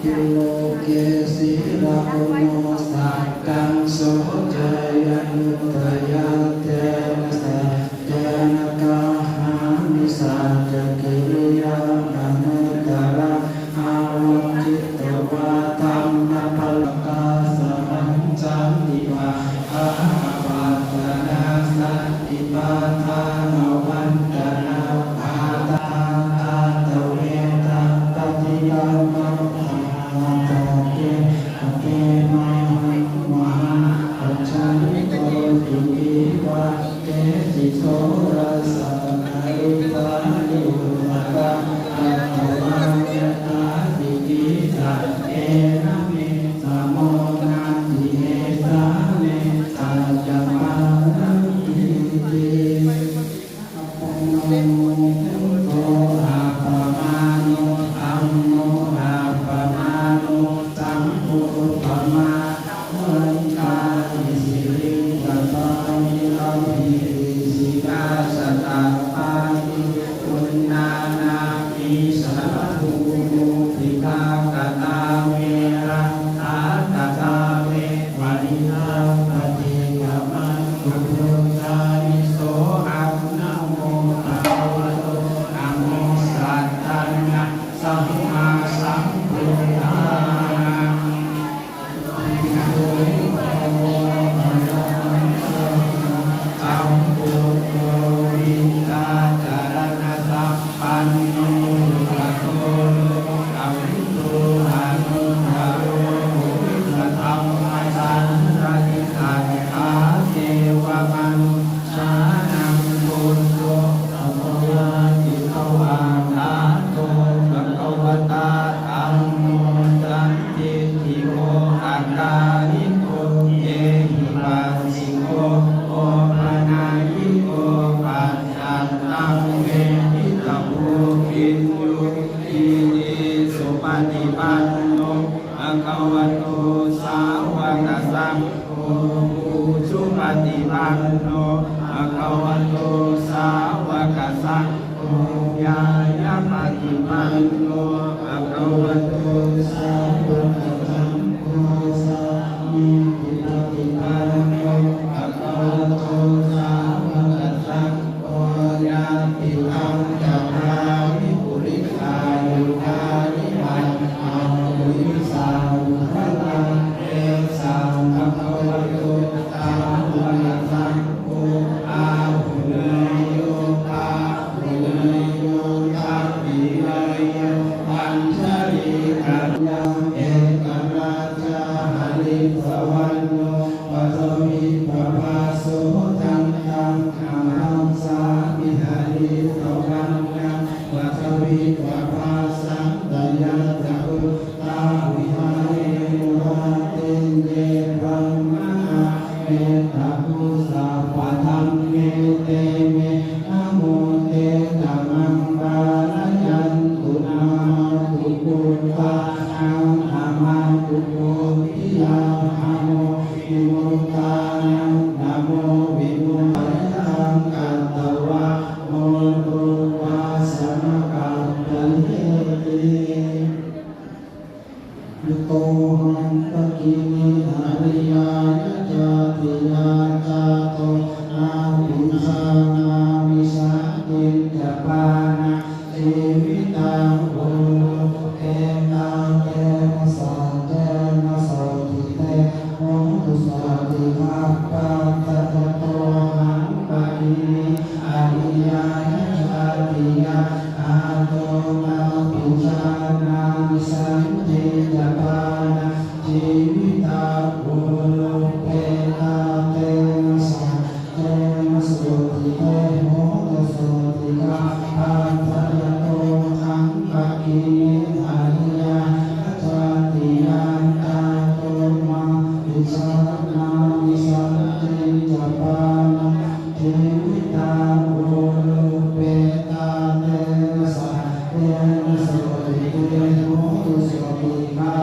โ โลเกศิระโนสักกังโสจยนุตยาเตนะสัจเจนะกาหามิสัจกิริยามนุตตระอาวุจิตวาธัมมะพลกาสมัญจันติวาอาปัตตนาสันติปาทานวันตนาภาตาตะเวตังปฏิยามะตะเกเกมะมะปัจจันโตตุกิวัตเตจิโสรัสสะนิปานิโยตะอัตตวะเยตาติกิสัจเอนะเมสะโมนาติเอสาเนสัจจมานังอิติอะโนโตอะปะมาโนธัมโมอะปะมาโนสังโฆปะมาวันตานิสิริตตานิอัมภิสิกาสตาปานิปุณนานามิสัพพุมุทิตากตาเวระตากตาเววะนินาปฏิกรรมังกุโรจานิโสอะนะโมภะคะวะโตอะโมสัตตัญญะสัมมาสัมพุทธัสสะสัมพุทโธวิตาจารณะสัพพันโนภะโตสัมพุทธานุภาโรวิสธรรมสันติสัทธาเทวมนุษานังพุทโธภะคะวะติภวาทาโตภะคะวะตาธัมโมสันติทิโกอาการิโกเอหิปัสสิโกโอปะนายิโกปัจจัตตังเวทิตาภูปิญโยอิติสุปฏิปันโนภะคะวะโตสาวกสังโฆอุชุปฏิปันโนภะคะวะโตสาวกสังโฆญาญาปฏิปันโนภะคะวะโตสาวกสังโฆสามีจิปฏิปันโนภะคะวะโตสาวกสังโฆญาติธัมมัปามิปุริสายุคานิวันอัมปุริสาวุฒตังเอสังภะคะวะโตสาวกสังโฆอาหุเนยโยอาหุเนยโยทัพพิเนยโยอัญชลีกัญญาเอกราชาหริสวรรณโนปัสมิปภาโสจันตังธรรมังสามิหริสวรรณังปัสมิปภาสังตยัตถะพุทธาวิหารเอมุราติเยพรหมะเมตตาภูสัพพะธัมเมเตเมนะโมเตธัมมังปาลยันตุนามาตุปุตตานังธัมมังตุโกทิยานะโมวิมุตตานังนะโมวิมุตตังกัตตวะโมตุวาสนกัตตันเตยุโตหังปะกินิอาริยายะจาติยาจาโตนาวิสานามิสาติจปานะชีวิตังโอเอตังเตนะสัจเจนะโสติเตโมตุสติภาปัตตะโตหังปะกินิอาริยายะจาติยาอาโตนาวิสานามิสาติจปานะชีวิตังโอเอตังเตนะสัจเจนะโสติเตโมตุสติภาปัตตะโตหังปะกินิอาริยายะจาติยาอาโตมาวิสานามิสาติจปานะชีวิตังโอเอตังเตนะสัจเจนะโสติเตโมตุสติภา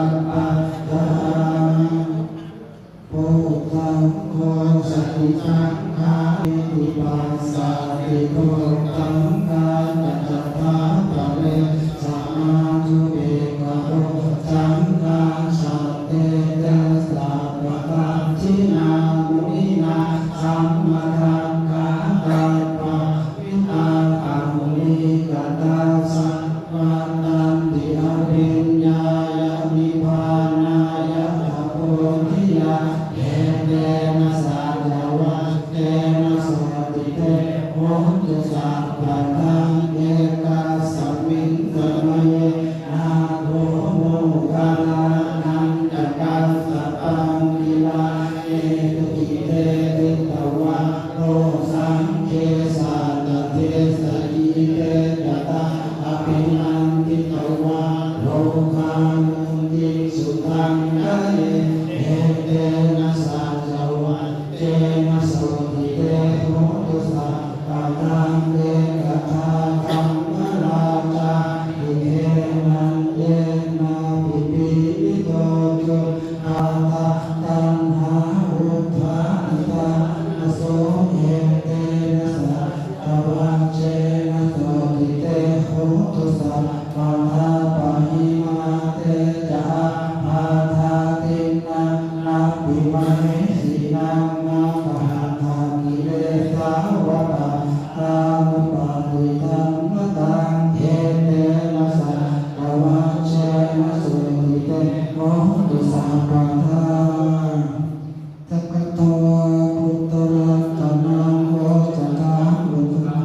สุตังกะเยเอเตนะสัจวัจเจนะโสติเตโหตุสัพพะตังเตกะทาธัมมราชาอิเทนันเยนะปิปิลิโตจุอาตาตันหาอุทธานิตานะโสเอเตนะสัจวัจเจนะโสติเตโหตุสัพพะทาปะหิมาเตจาภาทาตินะนาปิมะเหสีนังนาปะหัตถากิเลสาวะปะตามุปาติตังมะตังเอเตนะสัจวัจเจนะโสติเตโหตุสัพพะทาตักกะโตพุทธรัตนังโอจตาวุฒัง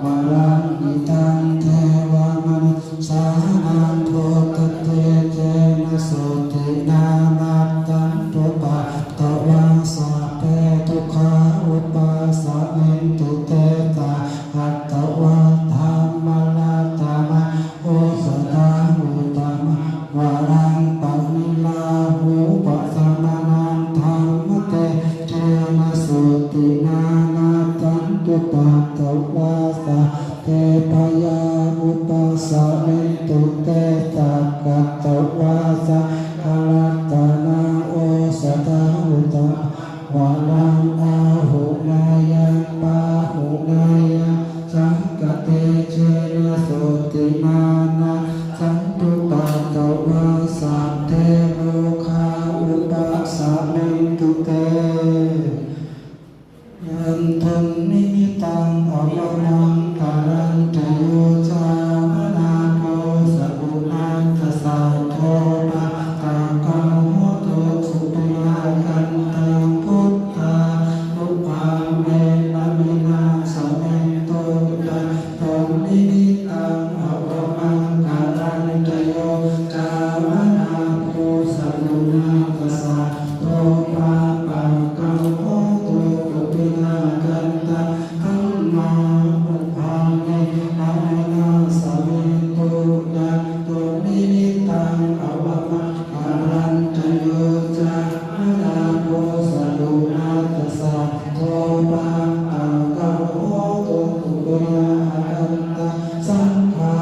วารังอิตังเทวมนุสสานังโทตเตเจนะโสตินานัตตันตุปะตะวังสัพเพทุกขาอุปัสสะเมตุเตตาหัตถวาธัมมนาตามะโอสถาอุตตมะวารังปะนิลาหูปัสสะมานังธัมมเตเจนะโสตินานัตตันตุปะตะวาสะเทพยาอุปัสสะเมตุเตตากัตตวาสะคาลัตตนาโอสถาอุตตมะวารังอาหุนายังปาหุนายังสังกเตเจนะโสตินานาสันตุปะตะวาสะเทโลคาอุปัสสะเมตุเตยันทันนิมิตังอวรังการันตโยจามนาโทสัพพุนันตสัทโทปะตะกังโหตุสุปิยกันตังพุทธานุภาเวนะมินาสเมโตยันทันนิมิตังอวรังการันตโยจามนาโทสัพพุนันตสัทโทปะตะกังโหตุสุปิยกันตังธัมมานุภาเวนะมินาสเมโตยันทันนิมิตังอวรังการันตโยจามนาโทสัพพุนันตสัทโทปะตะกังโหตุสุปิยกันตังสังฆา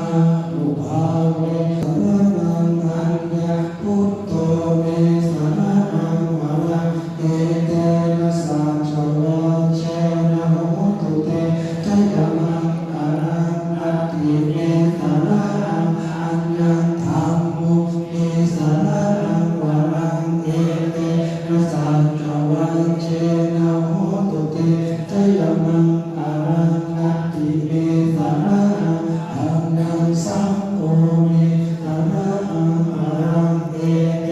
นุภาเวสรณังอัญญพุทโธเมสรณังวรังเอเตนะสัจวัจเจนะโหตุเตทยมังอารังอัตถิเมสรณังอัญญังธัมโมเมสรณังวรังเอเตนะสัจวัจเจนะโหตุเตทยมังอารังอัตถิเมสรณังอัญญังสังโฆเมสรณังอารังเอเต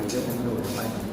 ก็จะโดดเข้าไป